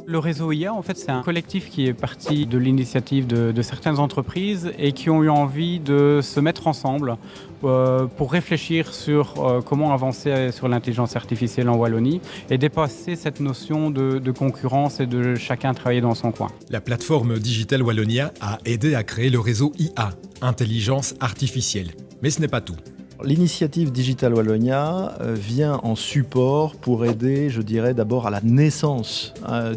Le réseau IA, en fait, c'est un collectif qui est parti de l'initiative de certaines entreprises et qui ont eu envie de se mettre ensemble pour réfléchir sur comment avancer sur l'intelligence artificielle en Wallonie et dépasser cette notion de concurrence et de chacun travailler dans son coin. La plateforme Digital Wallonia a aidé à créer le réseau IA, Intelligence Artificielle. Mais ce n'est pas tout. L'initiative Digital Wallonia vient en support pour aider, je dirais, d'abord à la naissance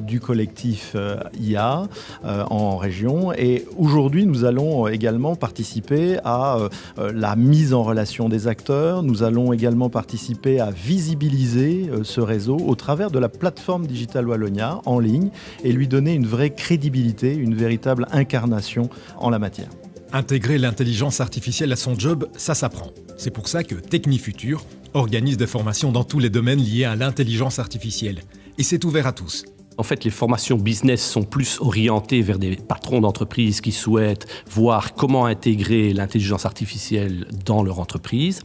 du collectif IA en région. Et aujourd'hui, nous allons également participer à la mise en relation des acteurs. Nous allons également participer à visibiliser ce réseau au travers de la plateforme Digital Wallonia en ligne et lui donner une vraie crédibilité, une véritable incarnation en la matière. Intégrer l'intelligence artificielle à son job, ça s'apprend. C'est pour ça que Technifutur organise des formations dans tous les domaines liés à l'intelligence artificielle. Et c'est ouvert à tous. En fait, les formations business sont plus orientées vers des patrons d'entreprises qui souhaitent voir comment intégrer l'intelligence artificielle dans leur entreprise.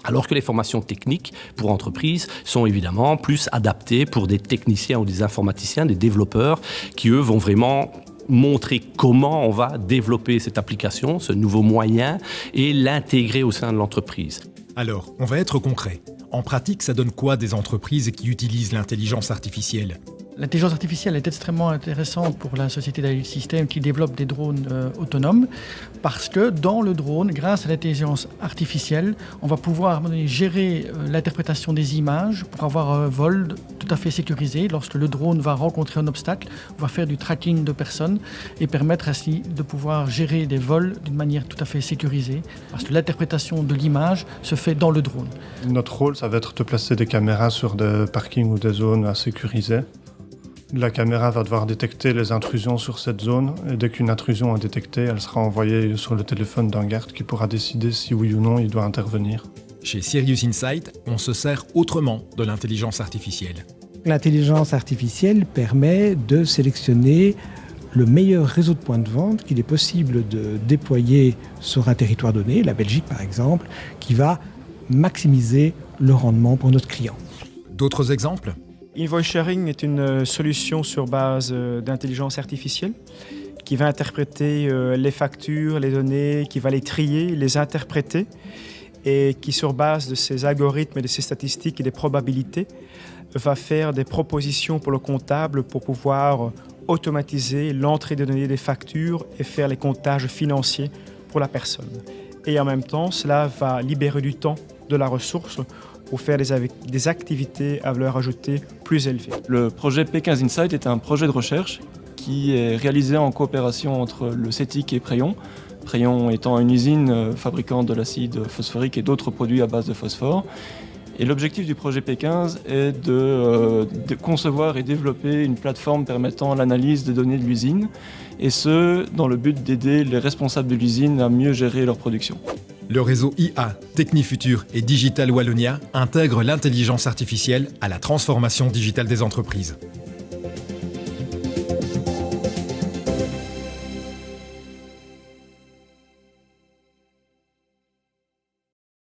Alors que les formations techniques pour entreprises sont évidemment plus adaptées pour des techniciens ou des informaticiens, des développeurs qui, eux, vont vraiment montrer comment on va développer cette application, ce nouveau moyen, et l'intégrer au sein de l'entreprise. Alors, on va être concret. En pratique, ça donne quoi des entreprises qui utilisent l'intelligence artificielle ? L'intelligence artificielle est extrêmement intéressante pour la société d'Agile Systems qui développe des drones autonomes parce que dans le drone, grâce à l'intelligence artificielle, on va pouvoir gérer l'interprétation des images pour avoir un vol tout à fait sécurisé. Lorsque le drone va rencontrer un obstacle, on va faire du tracking de personnes et permettre ainsi de pouvoir gérer des vols d'une manière tout à fait sécurisée parce que l'interprétation de l'image se fait dans le drone. Notre rôle, ça va être de placer des caméras sur des parkings ou des zones à sécuriser. La caméra va devoir détecter les intrusions sur cette zone et dès qu'une intrusion est détectée, elle sera envoyée sur le téléphone d'un garde qui pourra décider si oui ou non il doit intervenir. Chez Serious Insight, on se sert autrement de l'intelligence artificielle. L'intelligence artificielle permet de sélectionner le meilleur réseau de points de vente qu'il est possible de déployer sur un territoire donné, la Belgique par exemple, qui va maximiser le rendement pour notre client. D'autres exemples ? Invoice Sharing est une solution sur base d'intelligence artificielle qui va interpréter les factures, les données, qui va les trier, les interpréter et qui, sur base de ces algorithmes et de ces statistiques et des probabilités, va faire des propositions pour le comptable pour pouvoir automatiser l'entrée des données des factures et faire les comptages financiers pour la personne. Et en même temps, cela va libérer du temps, de la ressource, pour faire des activités à valeur ajoutée plus élevée. Le projet P15 Insight est un projet de recherche qui est réalisé en coopération entre le CETIC et Preyon. Preyon étant une usine fabricant de l'acide phosphorique et d'autres produits à base de phosphore. Et l'objectif du projet P15 est de concevoir et développer une plateforme permettant l'analyse des données de l'usine, et ce, dans le but d'aider les responsables de l'usine à mieux gérer leur production. Le réseau IA, Technifutur et Digital Wallonia intègrent l'intelligence artificielle à la transformation digitale des entreprises.